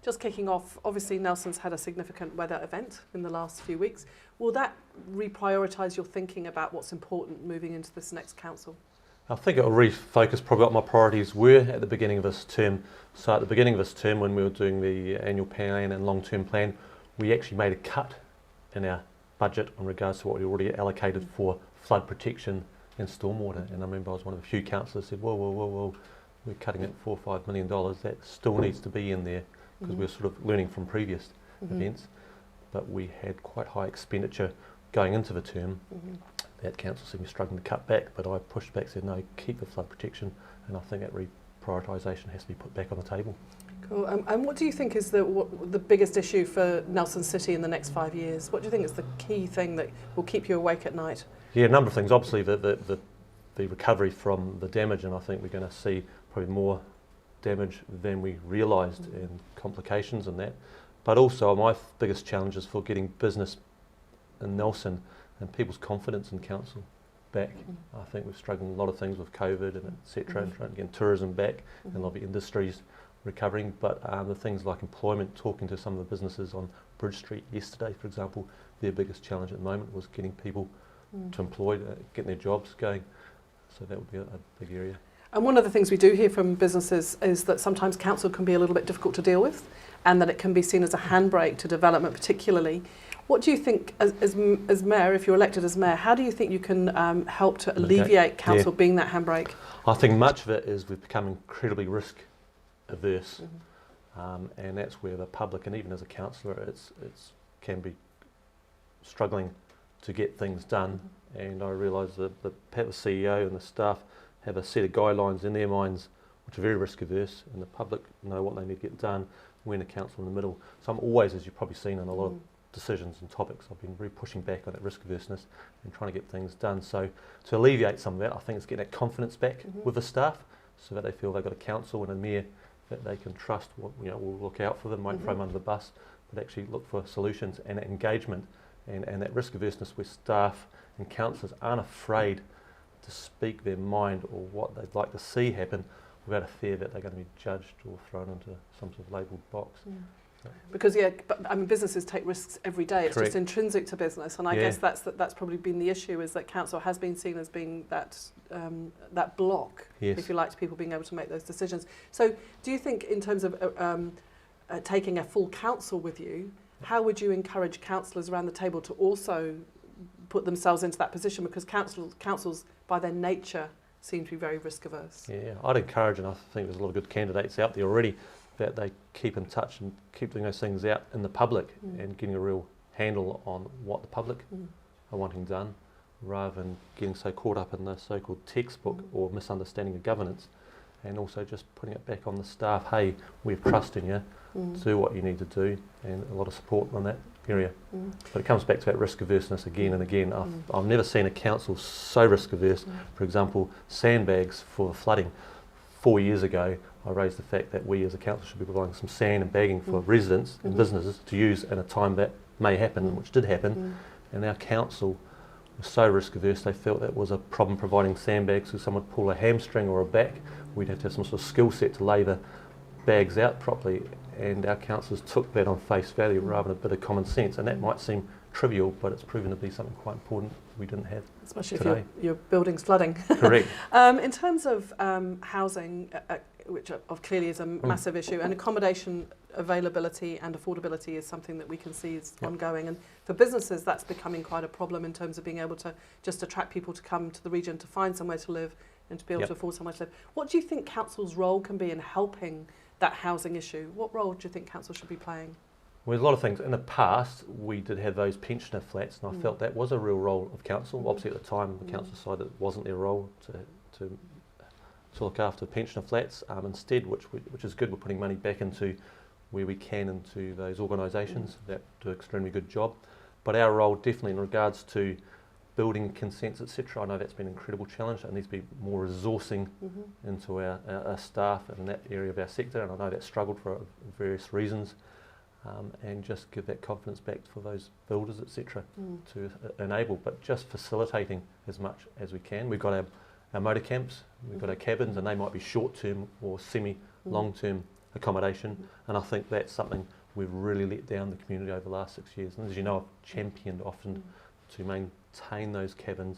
Just kicking off, obviously Nelson's had a significant weather event in the last few weeks. Will that reprioritise your thinking about what's important moving into this next council? I think it will refocus probably what my priorities were at the beginning of this term. So at the beginning of this term, when we were doing the annual plan and long-term plan, we actually made a cut in our budget in regards to what we already allocated for flood protection and stormwater. And I remember I was one of the few councillors who said, whoa, we're cutting it $4 or $5 million. That still needs to be in there, because we're sort of learning from previous events. But we had quite high expenditure going into the term. That council seemed to be struggling to cut back, but I pushed back, said no, keep the flood protection, and I think that reprioritisation has to be put back on the table. Cool. And what do you think is the biggest issue for Nelson City in the next 5 years? What do you think is the key thing that will keep you awake at night? Yeah, a number of things. Obviously the recovery from the damage, and I think we're going to see probably more damage than we realised and complications in that. But also my biggest challenge is for getting business in Nelson and people's confidence in council back. I think we've struggled with a lot of things with COVID and etc. and trying to get tourism back and a lot of industries recovering. But the things like employment, talking to some of the businesses on Bridge Street yesterday, for example, their biggest challenge at the moment was getting people to employed, getting their jobs going. So that would be a big area. And one of the things we do hear from businesses is that sometimes council can be a little bit difficult to deal with, and that it can be seen as a handbrake to development particularly. What do you think, as mayor, if you're elected as mayor, how do you think you can help to alleviate council being that handbrake? I think much of it is we've become incredibly risk averse, and that's where the public, and even as a councillor, it's can be struggling to get things done. And I realise that the CEO and the staff have a set of guidelines in their minds which are very risk averse, and the public know what they need to get done. We're in a council in the middle. So I'm always, as you've probably seen in a lot of decisions and topics, I've been really pushing back on that risk averseness and trying to get things done. So to alleviate some of that, I think it's getting that confidence back with the staff, so that they feel they've got a council and a mayor that they can trust. Will look out for them, won't throw them under the bus, but actually look for solutions and engagement, and that risk averseness where staff and councillors aren't afraid to speak their mind or what they'd like to see happen without a fear that they're going to be judged or thrown into some sort of labelled box. Because businesses take risks every day. It's just intrinsic to business, and I guess that's probably been the issue, is that council has been seen as being that block, if you like, to people being able to make those decisions. So do you think, in terms of taking a full council with you, how would you encourage councillors around the table to also put themselves into that position, because councils by their nature seem to be very risk averse? Yeah, I'd encourage, and I think there's a lot of good candidates out there already, that they keep in touch and keep doing those things out in the public and getting a real handle on what the public are wanting done, rather than getting so caught up in the so-called textbook or misunderstanding of governance, and also just putting it back on the staff. Hey, we have trust in you, do what you need to do, and a lot of support on that area. But it comes back to that risk averseness again and again. I've never seen a council so risk averse. For example, sandbags for flooding. 4 years ago, I raised the fact that we as a council should be providing some sand and bagging for residents and businesses to use in a time that may happen, which did happen. And our council was so risk averse, they felt that was a problem providing sandbags, so someone would pull a hamstring or a back. We'd have to have some sort of skill set to lay the bags out properly, and our councillors took that on face value rather than a bit of common sense. And that might seem trivial, but it's proven to be something quite important we didn't have, especially today. If your building's flooding. Correct. In terms of housing, which clearly is a massive issue, and accommodation availability and affordability is something that we can see is ongoing, and for businesses that's becoming quite a problem in terms of being able to just attract people to come to the region to find somewhere to live and to be able to afford somewhere to live. What do you think council's role can be in helping that housing issue? What role do you think council should be playing? Well, there's a lot of things. In the past, we did have those pensioner flats, and I felt that was a real role of council. Obviously, at the time, the council decided it wasn't their role to look after pensioner flats. Instead, which is good, we're putting money back into where we can into those organisations that do an extremely good job. But our role, definitely in regards to building consents, etc., I know that's been an incredible challenge. There needs to be more resourcing into our staff in that area of our sector, and I know that's struggled for various reasons. and just give that confidence back for those builders, etc., to enable, but just facilitating as much as we can. We've got our motor camps, we've got our cabins, and they might be short-term or semi-long-term accommodation, and I think that's something we've really let down the community over the last 6 years. And as you know, I've championed often to maintain those cabins,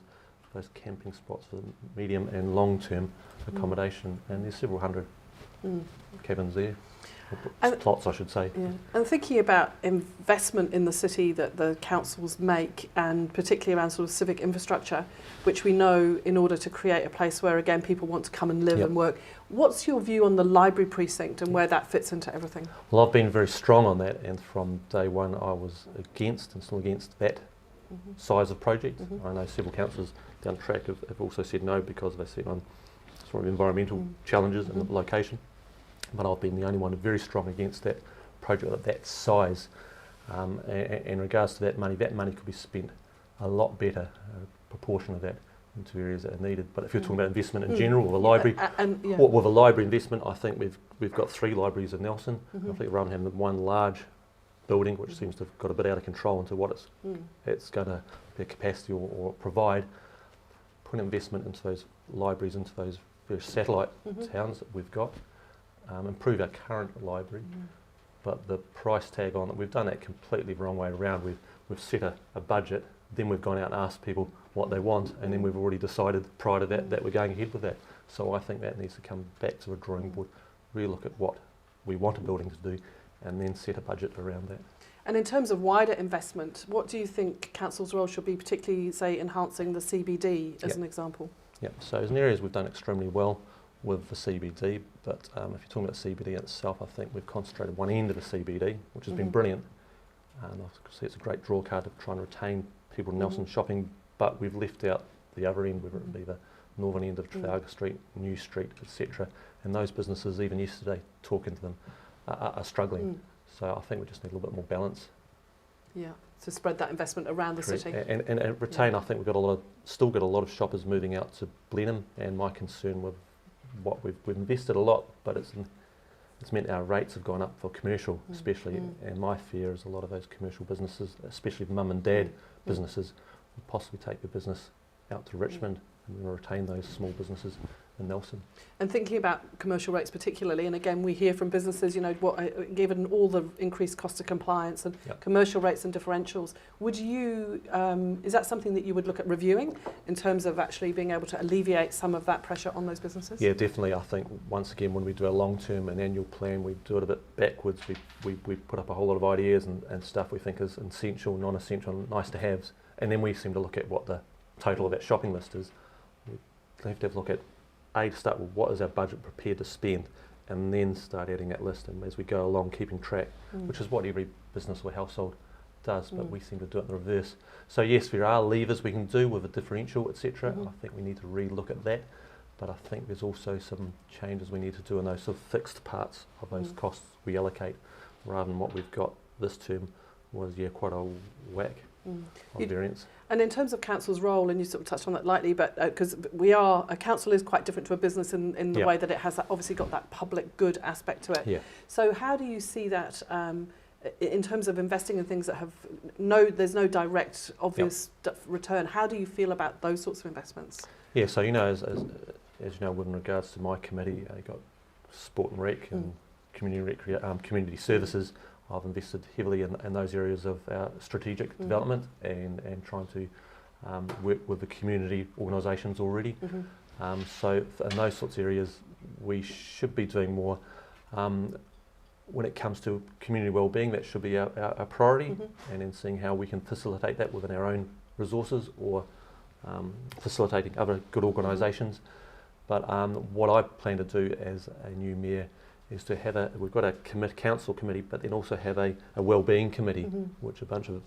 those camping spots for the medium and long-term accommodation, and there's several hundred cabins there. Plots, I should say. Yeah. And thinking about investment in the city that the councils make, and particularly around sort of civic infrastructure, which we know in order to create a place where, again, people want to come and live and work. What's your view on the library precinct and where that fits into everything? Well, I've been very strong on that, and from day one I was against and still against that size of project. I know several councillors down the track have also said no because they see on sort of environmental challenges and the location. But I've been the only one very strong against that project of that size. And in regards to that money could be spent a lot better, a proportion of that into areas that are needed. But if you're talking about investment in general, with a library, with a library investment, I think we've got 3 libraries in Nelson. I think rather than having one large building, which seems to have got a bit out of control into what it's going to be a capacity or provide, putting investment into those libraries, into those various satellite towns that we've got. Improve our current library, but the price tag on it, we've done that completely the wrong way around. We've set a budget, then we've gone out and asked people what they want, and then we've already decided prior to that we're going ahead with that. So I think that needs to come back to a drawing board, really look at what we want a building to do, and then set a budget around that. And in terms of wider investment, what do you think council's role should be, particularly, say, enhancing the CBD as an example? So as an area we've done extremely well with the CBD, but if you're talking about CBD itself, I think we've concentrated one end of the CBD, which has been brilliant. And I see it's a great draw card of trying to retain people in Nelson shopping, but we've left out the other end, whether it be the northern end of Trafalgar Street, New Street, etc. And those businesses, even yesterday, talking to them, are struggling. So I think we just need a little bit more balance. Yeah, to spread that investment around the city. And retain, I think we've got still got a lot of shoppers moving out to Blenheim, and my concern with what we've invested a lot, but it's meant our rates have gone up for commercial especially, and my fear is a lot of those commercial businesses, especially mum and dad businesses, will possibly take their business out to Richmond and retain those small businesses in Nelson. And thinking about commercial rates particularly, and again we hear from businesses, you know, given all the increased cost of compliance and commercial rates and differentials, would you, is that something that you would look at reviewing in terms of actually being able to alleviate some of that pressure on those businesses? Yeah, definitely. I think once again when we do a long-term and annual plan, we do it a bit backwards. We put up a whole lot of ideas and stuff we think is essential, non-essential, nice to haves, and then we seem to look at what the total of that shopping list is. We have to have a look at to start with what is our budget prepared to spend, and then start adding that list, and as we go along keeping track, which is what every business or household does, but we seem to do it in the reverse. So yes, there are levers we can do with a differential, etc. I think we need to re-look at that, but I think there's also some changes we need to do in those sort of fixed parts of those costs we allocate, rather than what we've got this term was quite a whack of variance. And in terms of council's role, and you sort of touched on that lightly, but because a council is quite different to a business in the way that it has obviously got that public good aspect to it. So how do you see that in terms of investing in things that have there's no direct obvious return? How do you feel about those sorts of investments? So you know, as you know, with regards to my committee, I got sport and rec and community services. I've invested heavily in those areas of our strategic development and trying to work with the community organisations already. So in those sorts of areas we should be doing more. When it comes to community wellbeing, that should be our priority, and then seeing how we can facilitate that within our own resources or facilitating other good organisations. But what I plan to do as a new mayor is to have we've got a council committee, but then also have a wellbeing committee, which a bunch of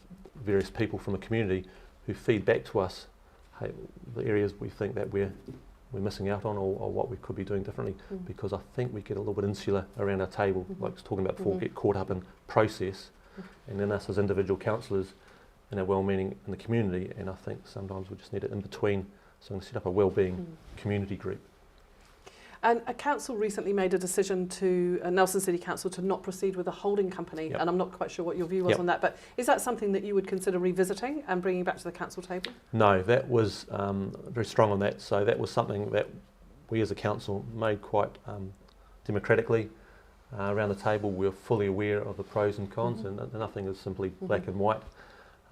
various people from the community who feed back to us, hey, the areas we think that we're missing out on, or what we could be doing differently, because I think we get a little bit insular around our table, like I was talking about before, get caught up in process, and then us as individual councillors and our well-meaning in the community, and I think sometimes we just need it in between, so I'm going to set up a wellbeing community group. And a council recently made a decision to, Nelson City Council, to not proceed with a holding company, and I'm not quite sure what your view was on that, but is that something that you would consider revisiting and bringing back to the council table? No, that was very strong on that, so that was something that we as a council made quite democratically around the table. We're fully aware of the pros and cons, and nothing is simply black and white.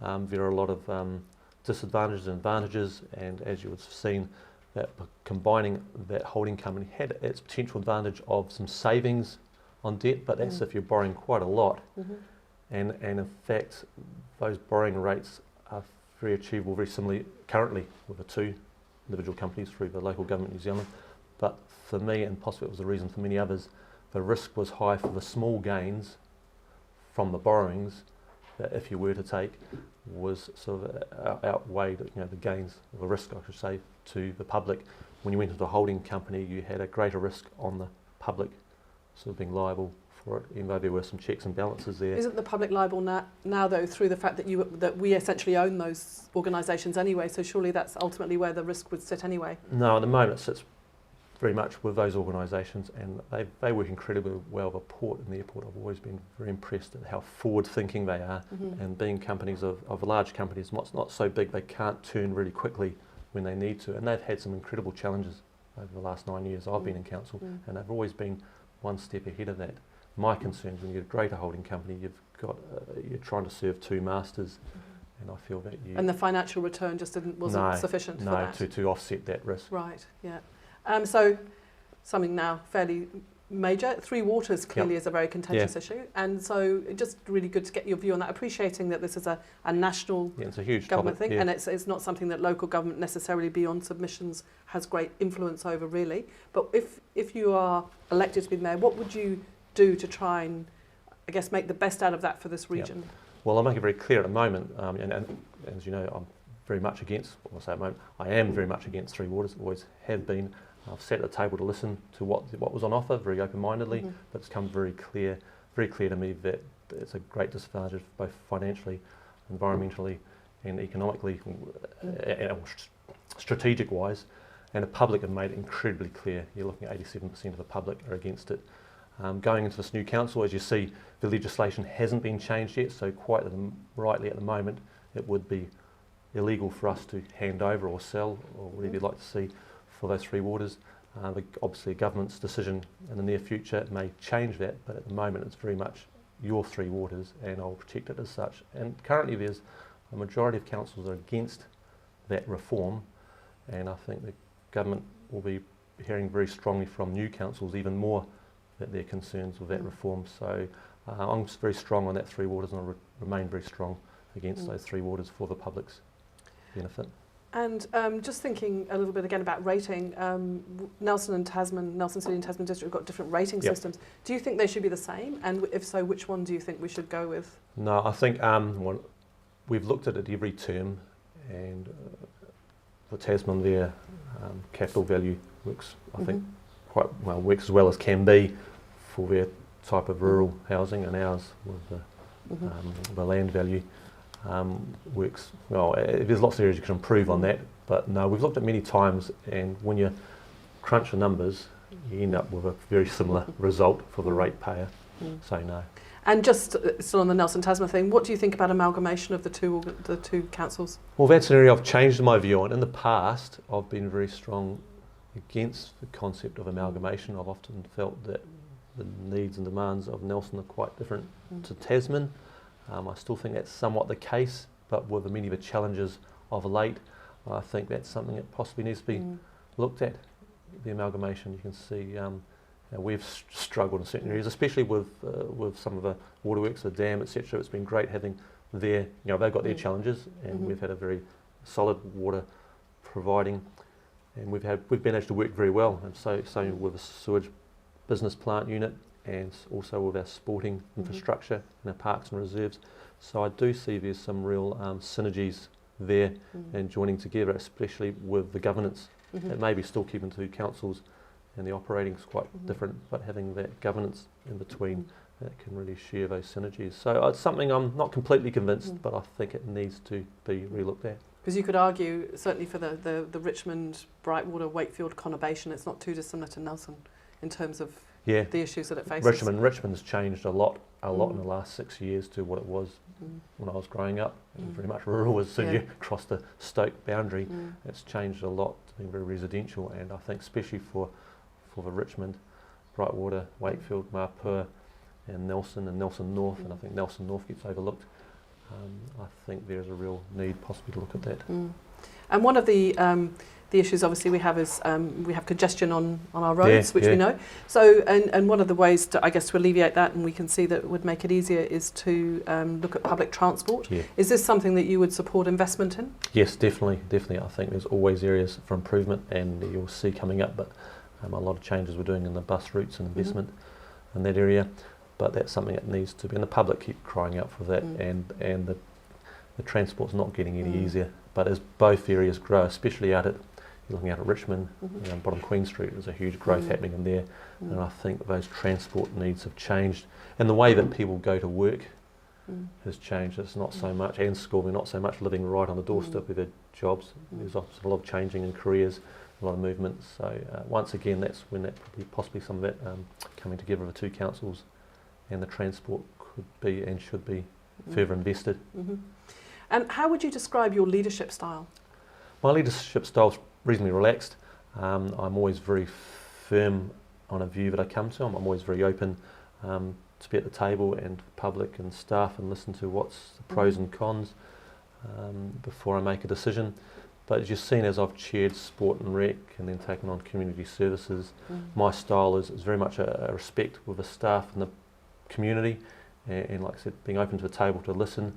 There are a lot of disadvantages and advantages, and as you would have seen, that combining that holding company had its potential advantage of some savings on debt, but that's if you're borrowing quite a lot. And in fact, those borrowing rates are very achievable, very similarly currently with the two individual companies through the local government New Zealand. But for me, and possibly it was a reason for many others, the risk was high for the small gains from the borrowings that if you were to take was sort of outweighed, the gains, or the risk I should say, to the public. When you went into a holding company, you had a greater risk on the public sort of being liable for it, even though there were some checks and balances there. Isn't the public liable now though, through the fact that we essentially own those organisations anyway, so surely that's ultimately where the risk would sit anyway? No, at the moment it sits very much with those organisations, and they work incredibly well. The port and the airport, I've always been very impressed at how forward-thinking they are, and being companies of large companies, not so big, they can't turn really quickly when they need to, and they've had some incredible challenges over the last 9 years I've been in council, and they've always been one step ahead of that. My concern is when you get a greater holding company, you're trying to serve two masters, and I feel that and the financial return just wasn't sufficient for that. to offset that risk. Right, yeah. So something now fairly major. Three Waters clearly is a very contentious issue, and so just really good to get your view on that, appreciating that this is a national it's a huge government topic, thing, and it's not something that local government necessarily beyond submissions has great influence over really. But if you are elected to be mayor, what would you do to try and, I guess, make the best out of that for this region? Well, I'll make it very clear at the moment, and as you know, I'm very much against, I am very much against Three Waters, always have been. I've sat at the table to listen to what was on offer very open-mindedly, but it's come very clear to me that it's a great disadvantage both financially, environmentally and economically, and strategic-wise, and the public have made it incredibly clear. You're looking at 87% of the public are against it. Going into this new council, as you see, the legislation hasn't been changed yet, so quite rightly at the moment it would be illegal for us to hand over or sell, or whatever you'd like to see, for those Three Waters. Obviously a government's decision in the near future may change that, but at the moment it's very much your Three Waters, and I'll protect it as such. And currently there's a majority of councils are against that reform, and I think the government will be hearing very strongly from new councils even more that they're concerned with that reform. So I'm very strong on that Three Waters, and I'll remain very strong against those Three Waters for the public's benefit. And just thinking a little bit again about rating, Nelson City and Tasman District have got different rating systems. Do you think they should be the same? And if so, which one do you think we should go with? No, I think we've looked at it every term, and for Tasman, their capital value works, I think, quite well, works as well as can be for their type of rural housing, and ours with the land value. Works well. There's lots of areas you can improve on that, but no, we've looked at many times, and when you crunch the numbers, you end up with a very similar result for the ratepayer. So no. And just still on the Nelson Tasman thing, what do you think about amalgamation of the two councils? Well, that's an area I've changed my view on. In the past, I've been very strong against the concept of amalgamation. I've often felt that the needs and demands of Nelson are quite different to Tasman. I still think that's somewhat the case, but with many of the challenges of late, I think that's something that possibly needs to be looked at, the amalgamation. You can see we've struggled in certain areas, especially with some of the waterworks, the dam, etc. It's been great having they've got their challenges, and we've had a very solid water providing, and we've managed to work very well, and so with the sewage business plant unit, and also with our sporting infrastructure and our parks and reserves. So I do see there's some real synergies there and joining together, especially with the governance. It may be still keeping two councils and the operating is quite different, but having that governance in between that can really share those synergies. So it's something I'm not completely convinced, but I think it needs to be re-looked at. Because you could argue, certainly for the Richmond, Brightwater, Wakefield conurbation, it's not too dissimilar to Nelson in terms of the issues that it faces. Richmond's changed a lot in the last 6 years to what it was when I was growing up. It was very much rural. As soon as you cross the Stoke boundary, it's changed a lot to being very residential, and I think especially for the Richmond, Brightwater, Wakefield, Marpur and Nelson North, and I think Nelson North gets overlooked. I think there's a real need possibly to look at that. And one of the issues obviously we have is we have congestion on our roads, which we know. So, and one of the ways to, I guess, to alleviate that, and we can see that would make it easier, is to look at public transport. Is this something that you would support investment in? Yes, definitely. I think there's always areas for improvement, and you'll see coming up, but a lot of changes we're doing in the bus routes and investment in that area. But that's something that needs to be, and the public keep crying out for that, and the transport's not getting any easier. But as both areas grow, especially you're looking out at Richmond, bottom Queen Street, there's a huge growth happening in there, and I think those transport needs have changed, and the way that people go to work has changed. It's not so much, and school, we're not so much living right on the doorstep with their jobs. There's a lot of changing in careers, a lot of movement. So once again, that's when that possibly some of that coming together of the two councils and the transport could be and should be further invested. And how would you describe your leadership style? My leadership style is reasonably relaxed. I'm always very firm on a view that I come to. I'm always very open to be at the table and public and staff and listen to what's the pros and cons before I make a decision. But as you've seen, as I've chaired sport and rec and then taken on community services, my style is very much a respect with the staff and the community, and like I said, being open to the table to listen,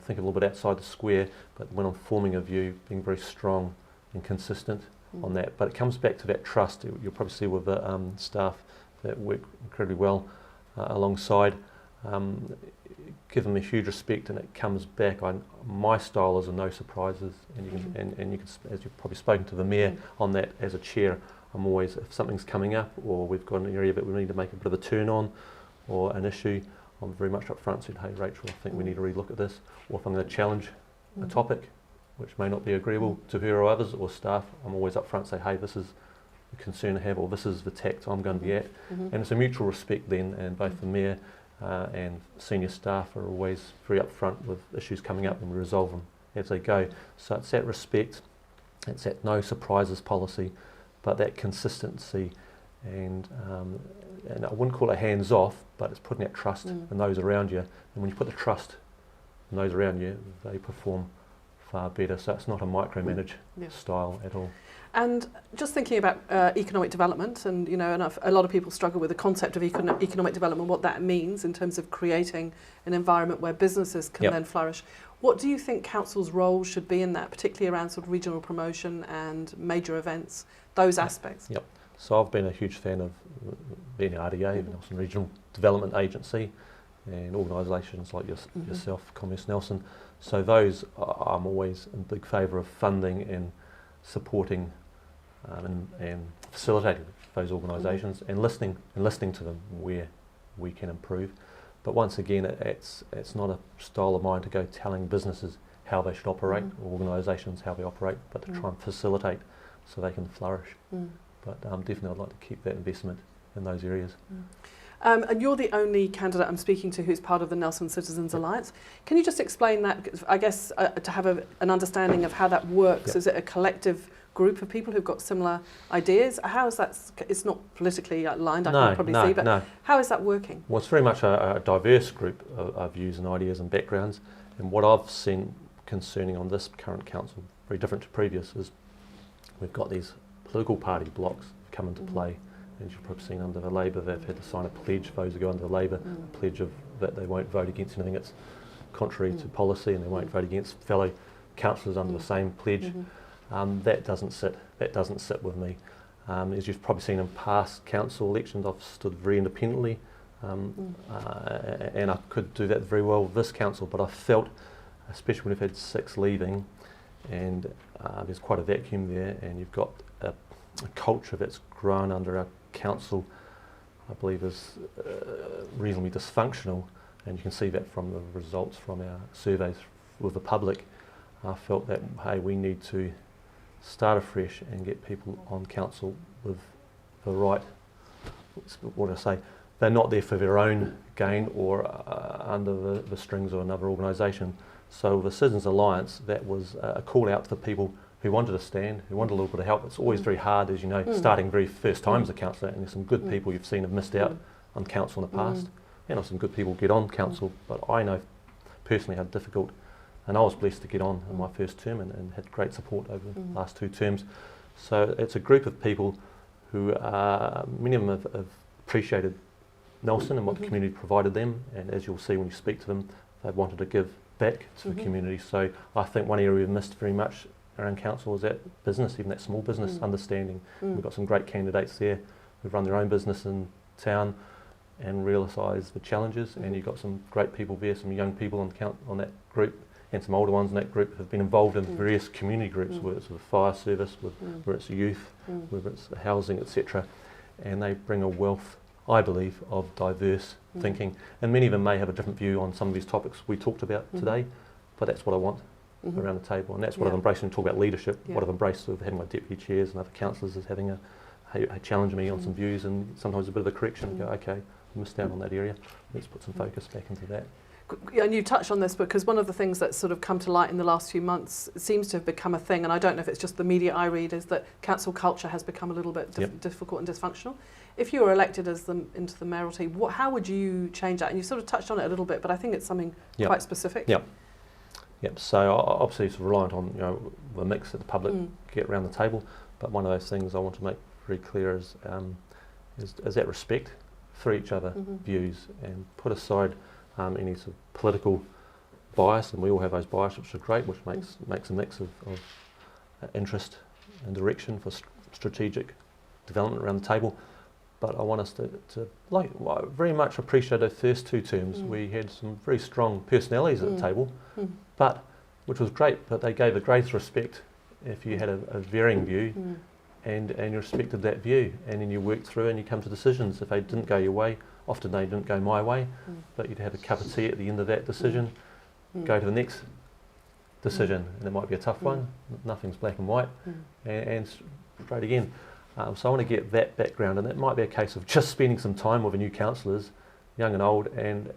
think a little bit outside the square, but when I'm forming a view, being very strong and consistent on that. But it comes back to that trust. You'll probably see with the staff that work incredibly well alongside, give them a huge respect, and it comes back. My style is a no surprises, and you can, as you've probably spoken to the Mayor on that as a chair, I'm always, if something's coming up or we've got an area that we need to make a bit of a turn on or an issue, I'm very much up front said, hey Rachel, I think we need to relook at this, or if I'm going to challenge a topic which may not be agreeable to her or others or staff, I'm always up front say, hey, this is the concern I have, or this is the tact I'm going to be at. And it's a mutual respect then, and both the Mayor and senior staff are always very upfront with issues coming up, and we resolve them as they go. So it's that respect, it's that no surprises policy, but that consistency, and I wouldn't call it hands off, but it's putting that trust in those around you. And when you put the trust in those around you, they perform far better. So it's not a micromanage style at all. And just thinking about economic development, and and a lot of people struggle with the concept of economic development, what that means in terms of creating an environment where businesses can then flourish. What do you think council's role should be in that, particularly around sort of regional promotion and major events, those aspects? So I've been a huge fan of the RDA, Nelson Regional Development Agency, and organisations like yourself, Commerce Nelson. So those, I'm always in big favour of funding and supporting and facilitating those organisations and listening to them where we can improve. But once again, it's not a style of mine to go telling businesses how they should operate, or organisations how they operate, but to try and facilitate so they can flourish. But definitely I'd like to keep that investment in those areas. And you're the only candidate I'm speaking to who's part of the Nelson Citizens Alliance. Can you just explain that, I guess, to have an understanding of how that works? Is it a collective group of people who've got similar ideas? How is that? It's not politically aligned, I can probably see, but how is that working? Well, it's very much a diverse group of views and ideas and backgrounds. And what I've seen concerning on this current council, very different to previous, is we've got these political party blocks come into play. As you've probably seen under the Labour, they've had to sign a pledge, those who go under the Labour, a pledge of that they won't vote against anything that's contrary to policy, and they won't vote against fellow councillors under the same pledge. That doesn't sit with me. As you've probably seen in past council elections, I've stood very independently, and I could do that very well with this council, but I felt, especially when we've had 6 leaving, and there's quite a vacuum there, and you've got a culture that's grown under our council, I believe, is reasonably dysfunctional, and you can see that from the results from our surveys with the public. I felt that, hey, we need to start afresh and get people on council with the right, what do I say, they're not there for their own gain or under the strings of another organisation. So the Citizens Alliance, that was a call out for people who wanted to stand, who wanted a little bit of help. It's always very hard, as you know, starting very first time as a councillor, and there's some good people you've seen have missed out on council in the past, and there's some good people get on council, but I know personally how difficult, and I was blessed to get on in my first term and had great support over the last 2 terms. So it's a group of people who, many of them have appreciated Nelson and what the community provided them, and as you'll see when you speak to them, they've wanted to give back to the community. So I think one area we've missed very much around council is that business, even that small business understanding. We've got some great candidates there who've run their own business in town and realise the challenges, and you've got some great people there, some young people on that group, and some older ones in that group have been involved in various community groups, whether it's with the fire service, whether it's youth, whether it's the housing, etc. And they bring a wealth, I believe, of diverse thinking. And many of them may have a different view on some of these topics we talked about today, but that's what I want around the table. And that's what I've embraced when I talk about leadership, what I've embraced with having my deputy chairs and other councillors is having a challenge me on some views and sometimes a bit of a correction and go, okay, I missed out on that area, let's put some focus back into that. And you touched on this because one of the things that's sort of come to light in the last few months, it seems to have become a thing, and I don't know if it's just the media I read, is that council culture has become a little bit difficult and dysfunctional. If you were elected as into the mayoralty, how would you change that? And you sort of touched on it a little bit, but I think it's something quite specific. Yep. So obviously it's reliant on the mix that the public get around the table, but one of those things I want to make very clear is that respect for each other views, and put aside any sort of political bias, and we all have those biases, which are great, which makes a mix of interest and direction for strategic development around the table. But I want us to very much appreciate those first 2 terms. We had some very strong personalities at the table, but which was great, but they gave the greatest respect if you had a varying view and you respected that view, and then you worked through and you come to decisions. If they didn't go your way, often they didn't go my way, but you'd have a cup of tea at the end of that decision, go to the next decision, and it might be a tough one, nothing's black and white, and straight again. So I want to get that background, and it might be a case of just spending some time with the new councillors, young and old, and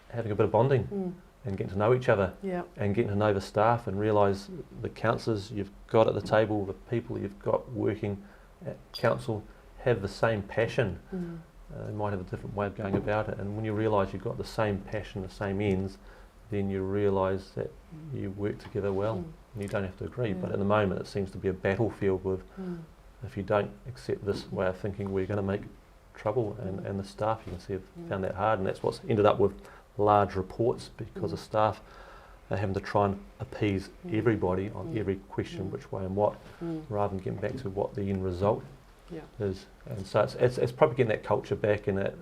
having a bit of bonding and getting to know each other and getting to know the staff and realise the councillors you've got at the table, the people you've got working at council have the same passion. They might have a different way of going about it, and when you realise you've got the same passion, the same ends, then you realise that you work together well, and you don't have to agree. But at the moment it seems to be a battlefield with if you don't accept this way of thinking, we're going to make trouble, and the staff, you can see, have found that hard, and that's what's ended up with large reports, because the staff are having to try and appease everybody on every question, which way and what, rather than getting back to what the end result is. And so it's probably getting that culture back, and that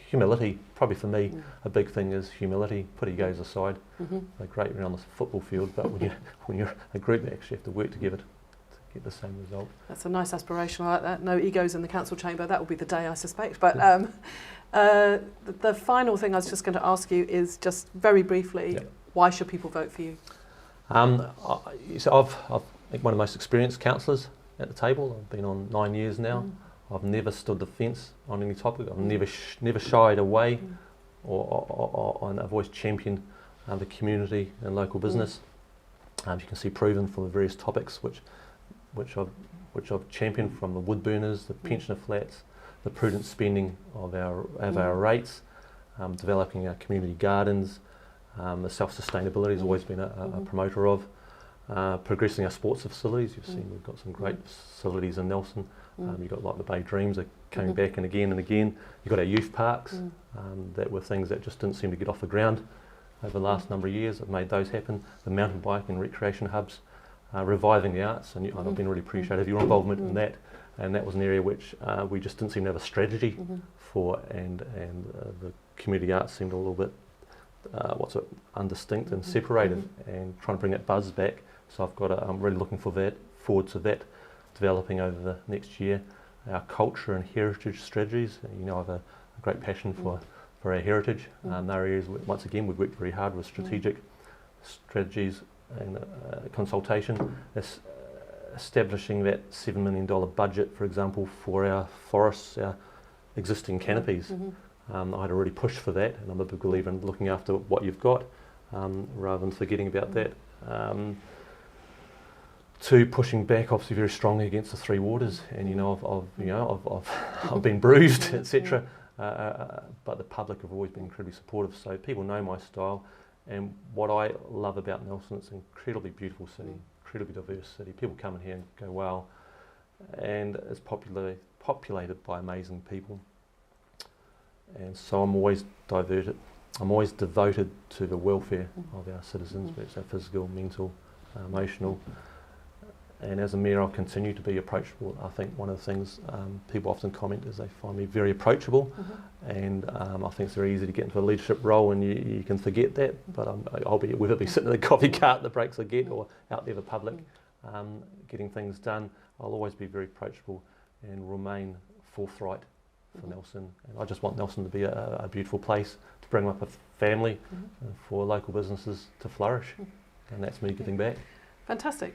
humility, probably for me, a big thing is humility, put egos aside. They're great around the football field, but when you're a group, you actually have to work together to get the same result. That's a nice aspiration. I like that. No egos in the council chamber. That will be the day, I suspect. But the final thing I was just going to ask you is just very briefly, why should people vote for you? So I've one of the most experienced councillors at the table. I've been on 9 years now. I've never stood the fence on any topic. I've never shied away, or I've always championed the community and local business. You can see proven from the various topics which I've championed, from the wood burners, the pensioner flats, the prudent spending of our rates, developing our community gardens, the self-sustainability has always been a promoter of, progressing our sports facilities. You've seen we've got some great facilities in Nelson. You've got like the Bay Dreams are coming back and again and again. You've got our youth parks that were things that just didn't seem to get off the ground over the last number of years. I've made those happen. The mountain bike and recreation hubs, reviving the arts, and I've been really appreciative of your involvement in that. And that was an area which we just didn't seem to have a strategy for, and the community arts seemed a little bit undistinct and separated, and trying to bring that buzz back. So I'm really looking forward to that developing over the next year. Our culture and heritage strategies, I have a great passion for our heritage. There are areas, once again, we've worked very hard with strategic strategies and consultation, establishing that $7 million budget, for example, for our forests, our existing canopies. I had already pushed for that, and I'm a big believer in looking after what you've got rather than forgetting about that. To pushing back, obviously, very strongly against the three waters, and I've been bruised, etc. But the public have always been incredibly supportive. So people know my style, and what I love about Nelson, it's an incredibly beautiful city, incredibly diverse city. People come in here and go, wow, and it's populated by amazing people. And so I'm always devoted to the welfare of our citizens, whether it's our physical, mental, emotional. And as a mayor, I'll continue to be approachable. I think one of the things people often comment is they find me very approachable, and I think it's very easy to get into a leadership role and you can forget that, but I'll be, whether it be sitting in the coffee cart that breaks a get or out there in the public getting things done, I'll always be very approachable and remain forthright for Nelson. And I just want Nelson to be a beautiful place, to bring up a family, for local businesses to flourish, and that's me giving back. Fantastic.